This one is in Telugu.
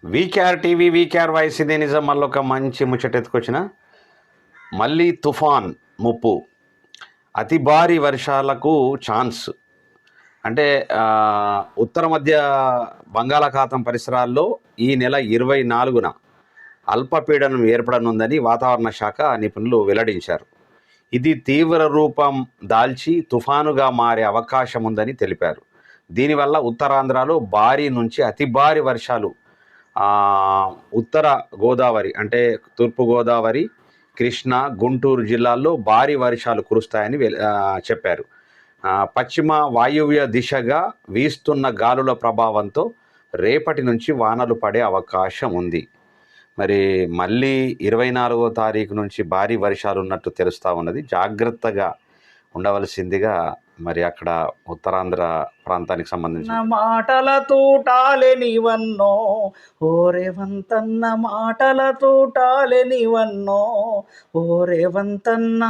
వీకేఆర్ టీవీ వీకేఆర్ వాయిస్ ఇదే నిజం. మళ్ళీ ఒక మంచి ముచ్చట ఎత్తుకొచ్చిన. మళ్ళీ తుఫాన్ ముప్పు, అతి భారీ వర్షాలకు ఛాన్స్. అంటే ఉత్తర మధ్య బంగాళాఖాతం పరిసరాల్లో ఈ నెల 24న అల్పపీడనం ఏర్పడనుందని వాతావరణ శాఖ నిపుణులు వెల్లడించారు. ఇది తీవ్ర రూపం దాల్చి తుఫానుగా మారే అవకాశం ఉందని తెలిపారు. దీనివల్ల ఉత్తరాంధ్రలో భారీ నుంచి అతి భారీ వర్షాలు, ఉత్తర గోదావరి అంటే తూర్పుగోదావరి, కృష్ణా, గుంటూరు జిల్లాల్లో భారీ వర్షాలు కురుస్తాయని చెప్పారు. పశ్చిమ వాయువ్య దిశగా వీస్తున్న గాలుల ప్రభావంతో రేపటి నుంచి వానలు పడే అవకాశం ఉంది. మరి మళ్ళీ 24వ తారీఖు నుంచి భారీ వర్షాలు ఉన్నట్టు తెలుస్తూ ఉన్నది. జాగ్రత్తగా ఉండవలసిందిగా మరి అక్కడ ఉత్తరాంధ్ర ప్రాంతానికి సంబంధించిన మాటల తూటాలే నీవన్నో ఓరేవంతన్న, మాటల తూటాలే నీవన్నో ఓరేవంతన్న.